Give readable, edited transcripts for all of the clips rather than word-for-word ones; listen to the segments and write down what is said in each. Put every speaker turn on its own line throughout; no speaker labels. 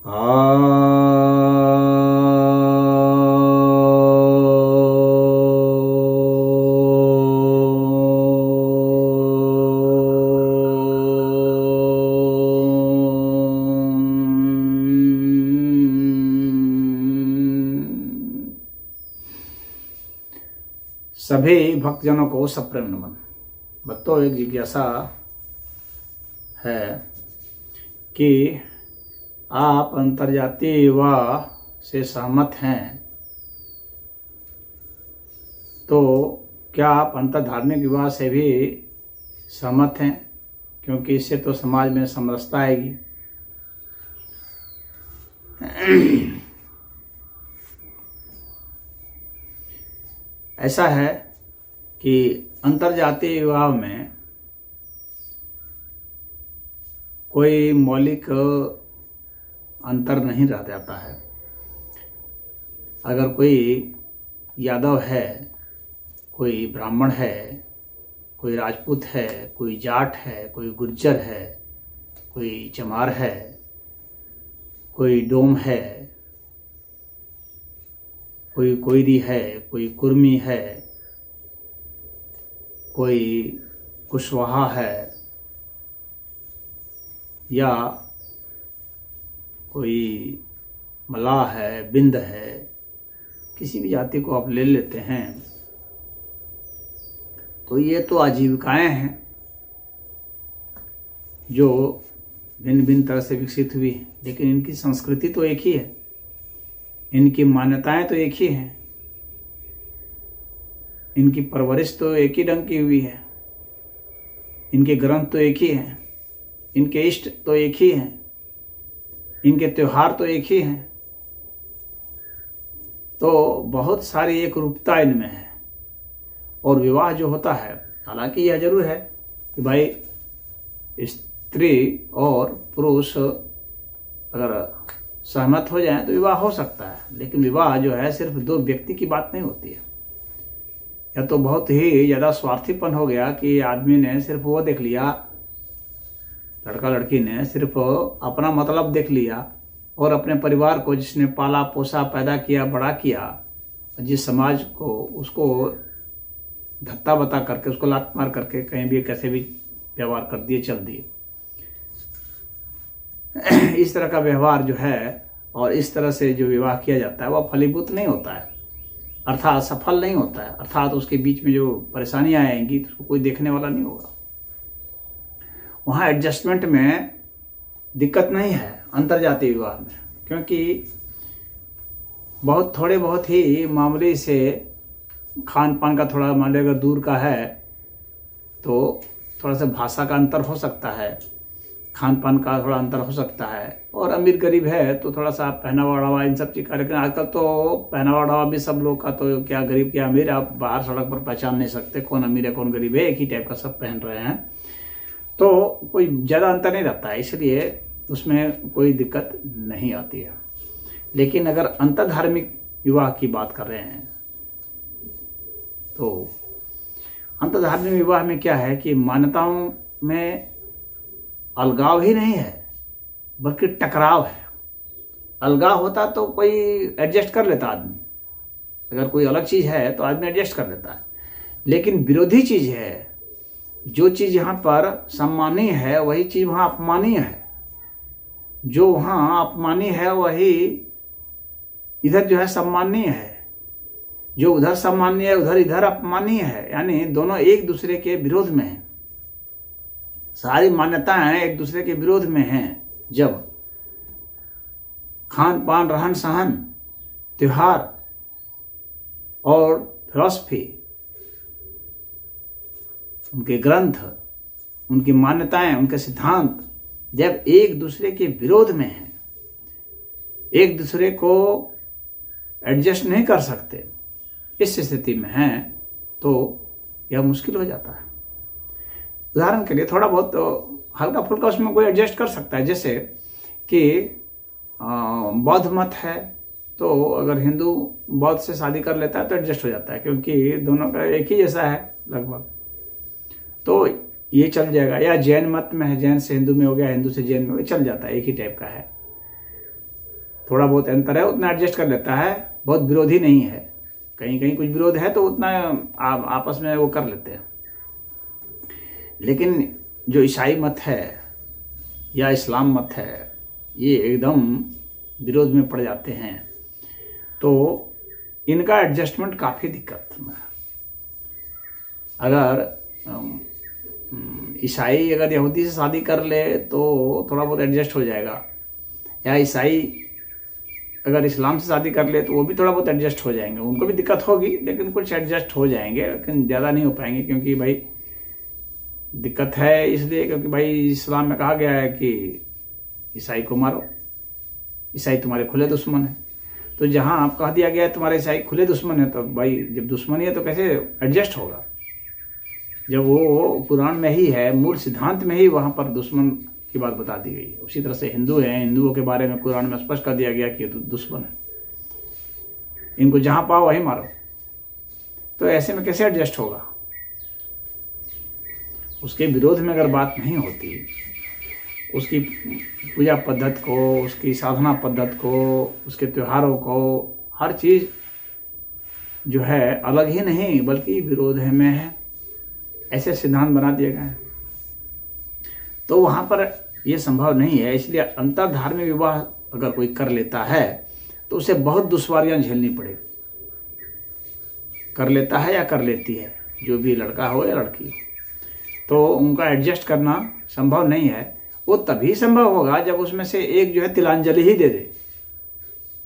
सभी भक्तजनों को सप्रेम नमन। भक्तों, एक जिज्ञासा है कि आप अंतर्जातीय विवाह से सहमत हैं, तो क्या आप अंतर्धार्मिक विवाह से भी सहमत हैं? क्योंकि इससे तो समाज में समरसता आएगी। ऐसा है कि अंतर्जातीय विवाह में कोई मौलिक अंतर नहीं रह जाता है। अगर कोई यादव है, कोई ब्राह्मण है, कोई राजपूत है, कोई जाट है, कोई गुर्जर है, कोई चमार है, कोई डोम है, कोई कोयरी है, कोई कुर्मी है, कोई कुशवाहा है, या कोई मलाह है, बिंद है, किसी भी जाति को आप ले लेते हैं, तो ये तो आजीविकाएं हैं जो भिन्न भिन्न तरह से विकसित हुई, लेकिन इनकी संस्कृति तो एक ही है, इनकी मान्यताएं तो एक ही हैं, इनकी परवरिश तो एक ही ढंग की हुई है, इनके ग्रंथ तो एक ही हैं, इनके इष्ट तो एक ही हैं, इनके त्योहार तो एक ही हैं। तो बहुत सारी एक रूपता इनमें है। और विवाह जो होता है, हालांकि यह जरूर है कि भाई स्त्री और पुरुष अगर सहमत हो जाएं तो विवाह हो सकता है, लेकिन विवाह जो है सिर्फ दो व्यक्ति की बात नहीं होती है। यह तो बहुत ही ज़्यादा स्वार्थीपन हो गया कि आदमी ने सिर्फ वो देख लिया, लड़का लड़की ने सिर्फ अपना मतलब देख लिया और अपने परिवार को, जिसने पाला पोसा पैदा किया बड़ा किया, जिस समाज को उसको धत्ता बता करके, उसको लात मार करके कहीं भी कैसे भी व्यवहार कर दिए, चल दिए। इस तरह का व्यवहार जो है और इस तरह से जो विवाह किया जाता है वह फलीभूत नहीं होता है, अर्थात सफल नहीं होता है, अर्थात उसके बीच में जो परेशानियां आएंगी तो उसको कोई देखने वाला नहीं होगा। वहाँ एडजस्टमेंट में दिक्कत नहीं है अंतर्जातीय विवाह में, क्योंकि बहुत ही मामूली से खान पान का थोड़ा, मान लीजिए अगर दूर का है तो थोड़ा सा भाषा का अंतर हो सकता है, खान पान का थोड़ा अंतर हो सकता है, और अमीर गरीब है तो थोड़ा सा पहनावा ओढ़ावा इन सब चीज़ का। लेकिन आजकल तो पहनावा ओढ़ावा भी सब लोग का, तो क्या गरीब क्या अमीर, आप बाहर सड़क पर पहचान नहीं सकते कौन अमीर है कौन गरीब है, एक ही टाइप का सब पहन रहे हैं, तो कोई ज़्यादा अंतर नहीं रहता है, इसलिए उसमें कोई दिक्कत नहीं आती है। लेकिन अगर अंतर्धार्मिक विवाह की बात कर रहे हैं तो अंतर्धार्मिक विवाह में क्या है कि मान्यताओं में अलगाव ही नहीं है बल्कि टकराव है। अलगाव होता तो कोई एडजस्ट कर लेता आदमी, अगर कोई अलग चीज़ है तो आदमी एडजस्ट कर लेता है, लेकिन विरोधी चीज़ है, जो चीज़ यहाँ पर सम्मानीय है वही चीज़ वहाँ अपमानीय है, जो वहाँ अपमानीय है वही इधर जो है सम्मानीय है, जो उधर सम्मानीय है उधर इधर अपमानीय है, यानी दोनों एक दूसरे के विरोध में हैं। सारी मान्यताएं एक दूसरे के विरोध में हैं। जब खान पान, रहन सहन, त्योहार और फिलॉसफी, उनके ग्रंथ, उनकी मान्यताएं, उनके सिद्धांत जब एक दूसरे के विरोध में हैं, एक दूसरे को एडजस्ट नहीं कर सकते, इस स्थिति में हैं, तो यह मुश्किल हो जाता है। उदाहरण के लिए थोड़ा बहुत हल्का फुल्का उसमें कोई एडजस्ट कर सकता है, जैसे कि बौद्ध मत है तो अगर हिंदू बौद्ध से शादी कर लेता है तो एडजस्ट हो जाता है, क्योंकि दोनों का एक ही जैसा है लगभग, तो ये चल जाएगा। या जैन मत में है, जैन से हिंदू में हो गया, हिंदू से जैन में हो गया, चल जाता है, एक ही टाइप का है। थोड़ा बहुत अंतर है उतना एडजस्ट कर लेता है, बहुत विरोधी नहीं है। कहीं कहीं कुछ विरोध है तो उतना आपस में वो कर लेते हैं। लेकिन जो ईसाई मत है या इस्लाम मत है ये एकदम विरोध में पड़ जाते हैं, तो इनका एडजस्टमेंट काफ़ी दिक्कत में है। अगर ईसाई अगर यहूदी से शादी कर ले तो थोड़ा बहुत एडजस्ट हो जाएगा, या ईसाई अगर इस्लाम से शादी कर ले तो वो भी थोड़ा बहुत एडजस्ट हो जाएंगे। उनको भी दिक्कत होगी लेकिन कुछ एडजस्ट हो जाएंगे, लेकिन ज़्यादा नहीं हो पाएंगे। क्योंकि भाई दिक्कत है इसलिए क्योंकि भाई इस्लाम में कहा गया है कि ईसाई को मारो, ईसाई तुम्हारे खुले दुश्मन है। तो जहाँ आप कह दिया गया है तुम्हारे ईसाई खुले दुश्मन है, तो भाई जब दुश्मनी है तो कैसे एडजस्ट होगा? जब वो कुरान में ही है, मूल सिद्धांत में ही वहाँ पर दुश्मन की बात बता दी गई है। उसी तरह से हिंदू हैं, हिंदुओं के बारे में कुरान में स्पष्ट कर दिया गया कि ये दुश्मन है, इनको जहाँ पाओ वहीं मारो। तो ऐसे में कैसे एडजस्ट होगा? उसके विरोध में अगर बात नहीं होती, उसकी पूजा पद्धति को, उसकी साधना पद्धति को, उसके त्योहारों को, हर चीज़ जो है अलग ही नहीं बल्कि विरोध में है, ऐसे सिद्धांत बना दिए गए हैं। तो वहाँ पर यह संभव नहीं है। इसलिए अंतर धार्मिक विवाह अगर कोई कर लेता है तो उसे बहुत दुश्वारियाँ झेलनी पड़ेगी। कर लेता है या कर लेती है, जो भी लड़का हो या लड़की हो, तो उनका एडजस्ट करना संभव नहीं है। वो तभी संभव होगा जब उसमें से एक जो है तिलांजलि ही दे दे,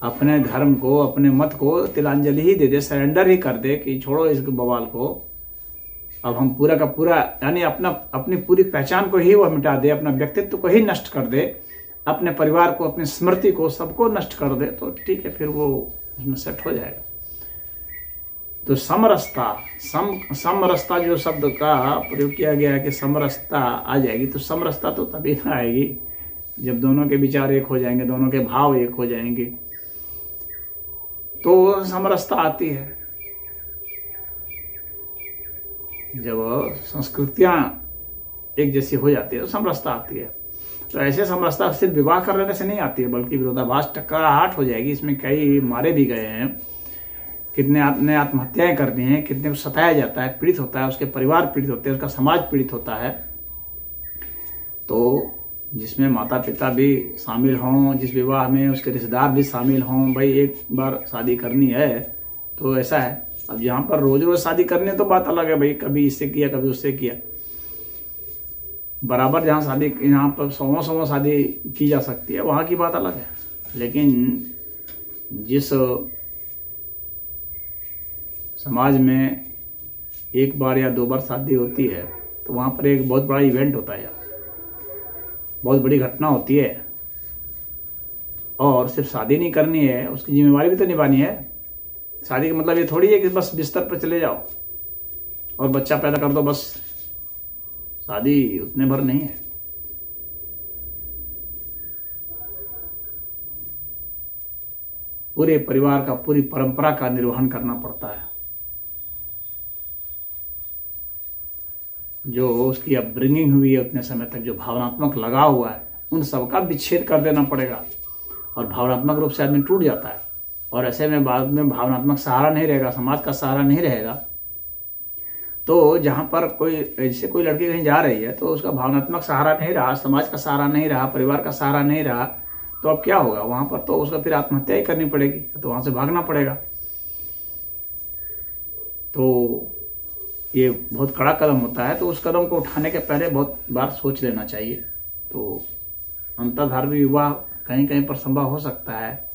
अपने धर्म को, अपने मत को तिलांजलि ही दे दे, सरेंडर ही कर दे कि छोड़ो इस बवाल को, अब हम पूरा का पूरा, यानी अपनी पूरी पहचान को ही वह मिटा दे, अपना व्यक्तित्व को ही नष्ट कर दे, अपने परिवार को, अपनी स्मृति को, सबको नष्ट कर दे, तो ठीक है, फिर वो उसमें सेट हो जाएगा। तो समरसता जो शब्द का प्रयोग किया गया है कि समरसता आ जाएगी, तो समरसता तो तभी ना आएगी जब दोनों के विचार एक हो जाएंगे, दोनों के भाव एक हो जाएंगे, तो समरसता आती है। जब संस्कृतियां एक जैसी हो जाती है तो समरसता आती है। तो ऐसे समरसता सिर्फ विवाह कर लेने से नहीं आती है, बल्कि विरोधाभास टकराहट हो जाएगी। इसमें कई मारे भी गए हैं, कितने ने आत्महत्याएं कर दी हैं, कितने को सताया जाता है, पीड़ित होता है, उसके परिवार पीड़ित होते हैं, उसका समाज पीड़ित होता है। तो जिसमें माता पिता भी शामिल हों, जिस विवाह में उसके रिश्तेदार भी शामिल हों, भाई एक बार शादी करनी है तो ऐसा है। अब यहाँ पर रोज रोज शादी करनी है तो बात अलग है, भाई कभी इससे किया कभी उससे किया, बराबर जहाँ शादी, यहाँ पर सौ शादी की जा सकती है, वहाँ की बात अलग है। लेकिन जिस समाज में एक बार या 2 बार शादी होती है तो वहाँ पर एक बहुत बड़ा इवेंट होता है यार, बहुत बड़ी घटना होती है। और सिर्फ शादी नहीं करनी है, उसकी जिम्मेवारी भी तो निभानी है। शादी का मतलब ये थोड़ी है कि बस बिस्तर पर चले जाओ और बच्चा पैदा कर दो बस। शादी उतने भर नहीं है। पूरे परिवार का, पूरी परंपरा का निर्वहन करना पड़ता है। जो उसकी अपब्रिंगिंग हुई है उतने समय तक, जो भावनात्मक लगाव हुआ है, उन सबका विच्छेद कर देना पड़ेगा। और भावनात्मक रूप से आदमी टूट जाता है, और ऐसे में बाद में भावनात्मक सहारा नहीं रहेगा, समाज का सहारा नहीं रहेगा। तो जहाँ पर कोई, जैसे कोई लड़की कहीं जा रही है तो उसका भावनात्मक सहारा नहीं रहा, समाज का सहारा नहीं रहा, परिवार का सहारा नहीं रहा, तो अब क्या होगा? वहाँ पर तो उसका फिर आत्महत्या ही करनी पड़ेगी, तो वहाँ से भागना पड़ेगा। तो ये बहुत कड़ा कदम होता है। तो उस कदम को उठाने के पहले बहुत बार सोच लेना चाहिए। तो अंतर्धार्मिक विवाह कहीं कहीं पर संभव हो सकता है,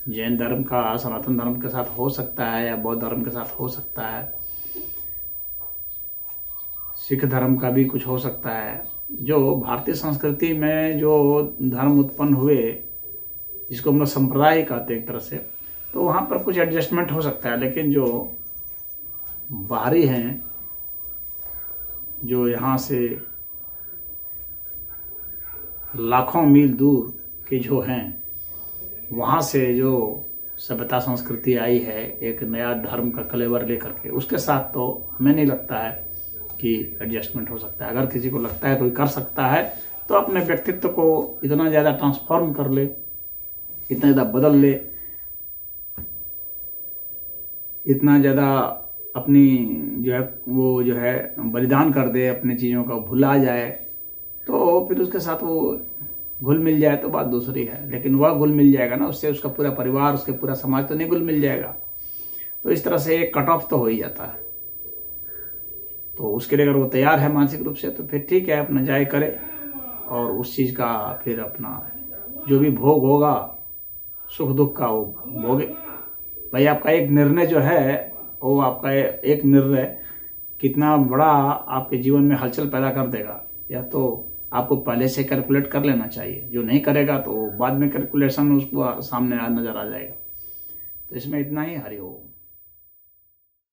जैन धर्म का सनातन धर्म के साथ हो सकता है, या बौद्ध धर्म के साथ हो सकता है, सिख धर्म का भी कुछ हो सकता है। जो भारतीय संस्कृति में जो धर्म उत्पन्न हुए, जिसको हम लोग संप्रदाय कहते हैं एक तरह से, तो वहाँ पर कुछ एडजस्टमेंट हो सकता है। लेकिन जो बाहरी हैं, जो यहाँ से लाखों मील दूर के जो हैं, वहाँ से जो सभ्यता संस्कृति आई है एक नया धर्म का कलेवर लेकर के, उसके साथ तो हमें नहीं लगता है कि एडजस्टमेंट हो सकता है। अगर किसी को लगता है कोई कर सकता है तो अपने व्यक्तित्व को इतना ज़्यादा ट्रांसफॉर्म कर ले इतना ज़्यादा बदल ले, इतना ज़्यादा अपनी जो है बलिदान कर दे, अपनी चीज़ों का भुला जाए, तो फिर उसके साथ वो घुल मिल जाए तो बात दूसरी है। लेकिन वह घुल मिल जाएगा ना, उससे उसका पूरा परिवार, उसके पूरा समाज तो नहीं घुल मिल जाएगा। तो इस तरह से एक कट ऑफ तो हो ही जाता है। तो उसके लिए अगर वो तैयार है मानसिक रूप से तो फिर ठीक है, अपना जाए करे और उस चीज़ का फिर अपना जो भी भोग होगा सुख दुख का वो भोगे। भाई आपका एक निर्णय जो है वो आपका एक निर्णय कितना बड़ा आपके जीवन में हलचल पैदा कर देगा, या तो आपको पहले से कैलकुलेट कर लेना चाहिए। जो नहीं करेगा तो बाद में कैलकुलेशन उसको सामने नजर आ जाएगा। तो इसमें इतना ही। हरि ओम।